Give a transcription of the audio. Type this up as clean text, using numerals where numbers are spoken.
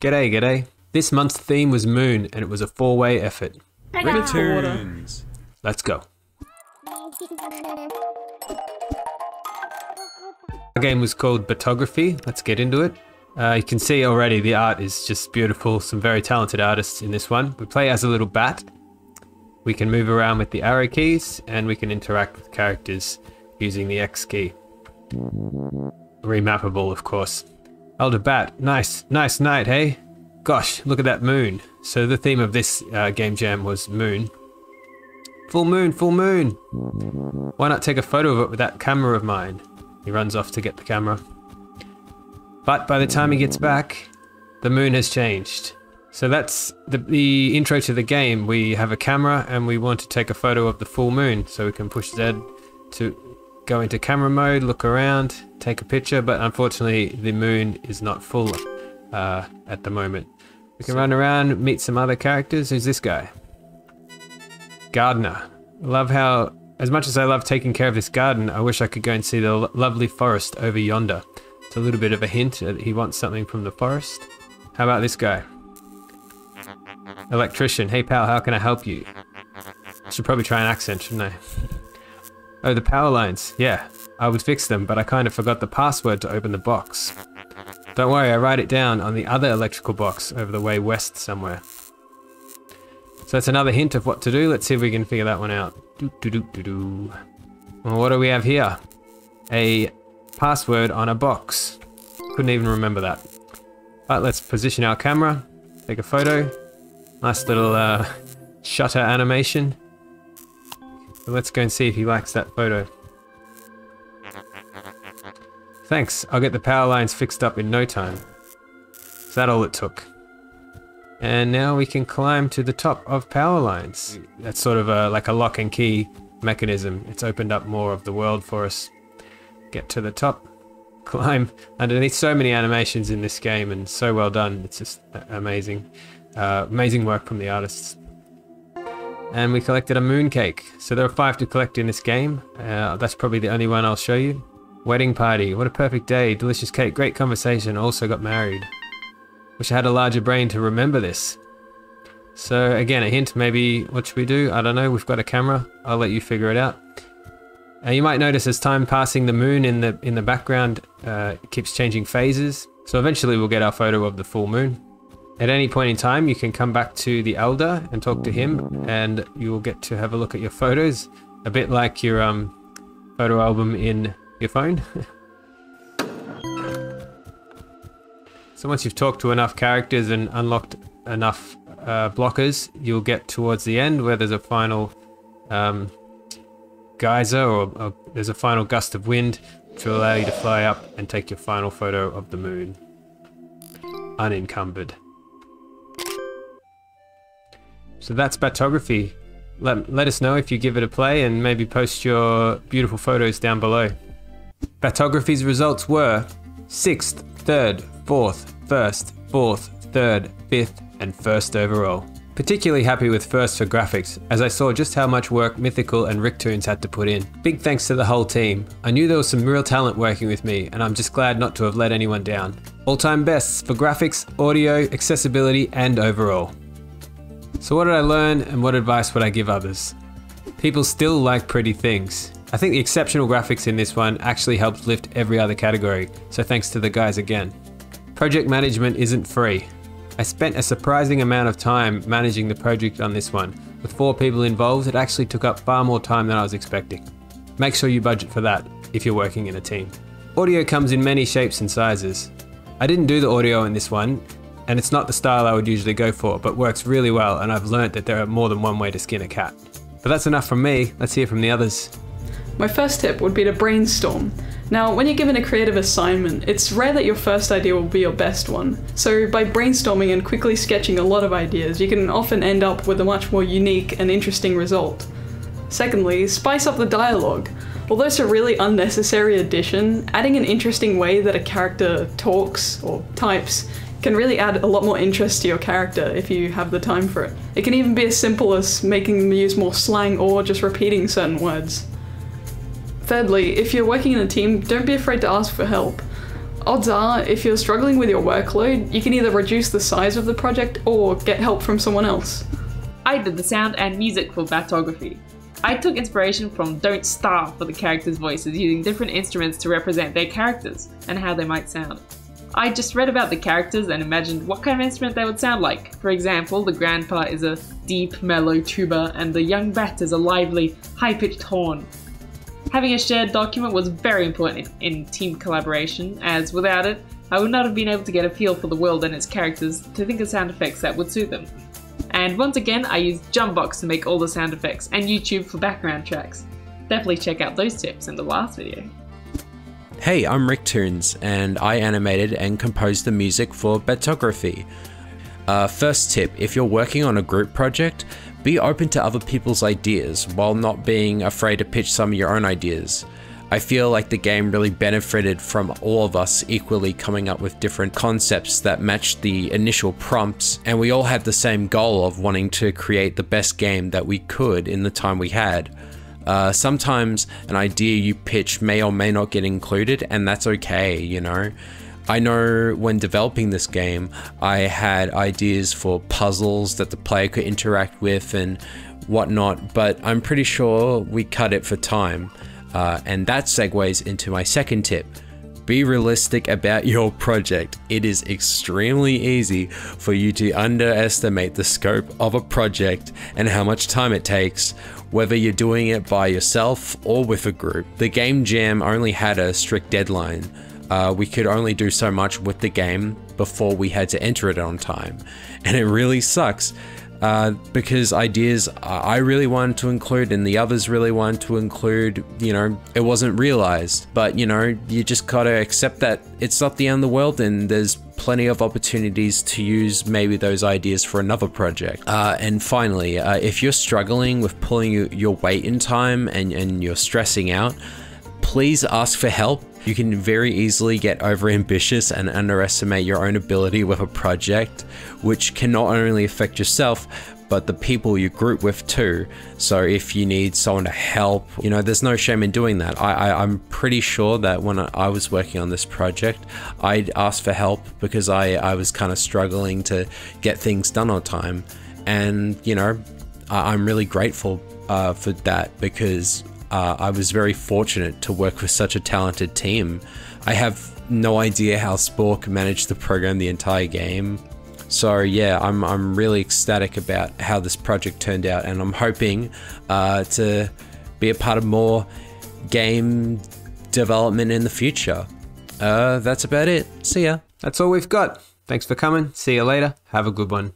G'day, g'day. This month's theme was Moon, and it was a 4-way effort. Returns. Let's go. Our game was called Batography. Let's get into it. You can see already the art is just beautiful. Some very talented artists in this one. We play as a little bat. We can move around with the arrow keys, and we can interact with characters using the X key. Remappable, of course. Elder Bat, nice night, hey? Gosh, look at that moon. So the theme of this game jam was moon. Full moon, full moon. Why not take a photo of it with that camera of mine? He runs off to get the camera. But by the time he gets back, the moon has changed. So that's the intro to the game. We have a camera and we want to take a photo of the full moon. So we can push Z to go into camera mode, look around, take a picture, but unfortunately the moon is not full at the moment. We can run around, meet some other characters. Who's this guy? Gardener. Love how, as much as I love taking care of this garden, I wish I could go and see the lovely forest over yonder. It's a little bit of a hint that he wants something from the forest. How about this guy? Electrician. Hey pal, how can I help you? I should probably try an accent, shouldn't I? Oh, the power lines. Yeah, I would fix them, but I kind of forgot the password to open the box. Don't worry, I write it down on the other electrical box over the way west somewhere. So that's another hint of what to do. Let's see if we can figure that one out. Well, what do we have here? A password on a box. Couldn't even remember that. But let's position our camera, take a photo. Nice little shutter animation. So let's go and see if he likes that photo. Thanks, I'll get the power lines fixed up in no time. Is that all it took? And now we can climb to the top of power lines. That's sort of like a lock and key mechanism. It's opened up more of the world for us. Get to the top, climb underneath. So many animations in this game and so well done. It's just amazing. Amazing work from the artists. And we collected a moon cake. So there are 5 to collect in this game. That's probably the only one I'll show you. Wedding party, what a perfect day, delicious cake, great conversation, also got married. Wish I had a larger brain to remember this. So again, a hint, maybe what should we do? I don't know, we've got a camera, I'll let you figure it out. You might notice as time passing, the moon in the background keeps changing phases. So eventually we'll get our photo of the full moon. At any point in time, you can come back to the Elder and talk to him, and you will get to have a look at your photos. A bit like your photo album in your phone. So once you've talked to enough characters and unlocked enough blockers, you'll get towards the end where there's a final geyser or there's a final gust of wind to allow you to fly up and take your final photo of the moon. Unencumbered. So that's Batography. Let us know if you give it a play and maybe post your beautiful photos down below. Batography's results were 6th, 3rd, 4th, 1st, 4th, 3rd, 5th, and 1st overall. Particularly happy with 1st for graphics, as I saw just how much work Mythical and Ricktoons had to put in. Big thanks to the whole team. I knew there was some real talent working with me, and I'm just glad not to have let anyone down. All-time bests for graphics, audio, accessibility, and overall. So what did I learn, and what advice would I give others? People still like pretty things. I think the exceptional graphics in this one actually helped lift every other category, so thanks to the guys again. Project management isn't free. I spent a surprising amount of time managing the project on this one. With 4 people involved, it actually took up far more time than I was expecting. Make sure you budget for that if you're working in a team. Audio comes in many shapes and sizes. I didn't do the audio in this one, and it's not the style I would usually go for, but works really well, and I've learnt that there are more than one way to skin a cat. But that's enough from me, let's hear from the others. My first tip would be to brainstorm. Now, when you're given a creative assignment, it's rare that your first idea will be your best one. So by brainstorming and quickly sketching a lot of ideas, you can often end up with a much more unique and interesting result. Secondly, spice up the dialogue. Although it's a really unnecessary addition, adding an interesting way that a character talks or types can really add a lot more interest to your character if you have the time for it. It can even be as simple as making them use more slang or just repeating certain words. Thirdly, if you're working in a team, don't be afraid to ask for help. Odds are, if you're struggling with your workload, you can either reduce the size of the project or get help from someone else. I did the sound and music for Batography. I took inspiration from Don't Starve for the characters' voices, using different instruments to represent their characters and how they might sound. I just read about the characters and imagined what kind of instrument they would sound like. For example, the grandpa is a deep, mellow tuba and the young bat is a lively, high-pitched horn. Having a shared document was very important in team collaboration, as without it, I would not have been able to get a feel for the world and its characters to think of sound effects that would suit them. And once again, I used Jumpbox to make all the sound effects, and YouTube for background tracks. Definitely check out those tips in the last video. Hey, I'm Rick Toons, and I animated and composed the music for Batography. First tip, if you're working on a group project, be open to other people's ideas while not being afraid to pitch some of your own ideas. I feel like the game really benefited from all of us equally coming up with different concepts that matched the initial prompts, and we all had the same goal of wanting to create the best game that we could in the time we had. Sometimes an idea you pitch may or may not get included, and that's okay, you know. I know when developing this game, I had ideas for puzzles that the player could interact with and whatnot, but I'm pretty sure we cut it for time. And that segues into my second tip. Be realistic about your project. It is extremely easy for you to underestimate the scope of a project and how much time it takes, whether you're doing it by yourself or with a group. The game jam only had a strict deadline. We could only do so much with the game before we had to enter it on time. And it really sucks because ideas I really wanted to include and the others really wanted to include, you know, it wasn't realized. But, you know, you just gotta accept that it's not the end of the world and there's plenty of opportunities to use maybe those ideas for another project. And finally, if you're struggling with pulling your weight in time and you're stressing out, please ask for help. You can very easily get overambitious and underestimate your own ability with a project, which can not only affect yourself, but the people you group with too. So if you need someone to help, you know, there's no shame in doing that. I'm pretty sure that when I was working on this project, I'd asked for help because I was kind of struggling to get things done on time. And, you know, I'm really grateful for that because I was very fortunate to work with such a talented team. I have no idea how Spork managed to program the entire game. So yeah, I'm really ecstatic about how this project turned out, and I'm hoping to be a part of more game development in the future. That's about it. See ya. That's all we've got. Thanks for coming. See you later. Have a good one.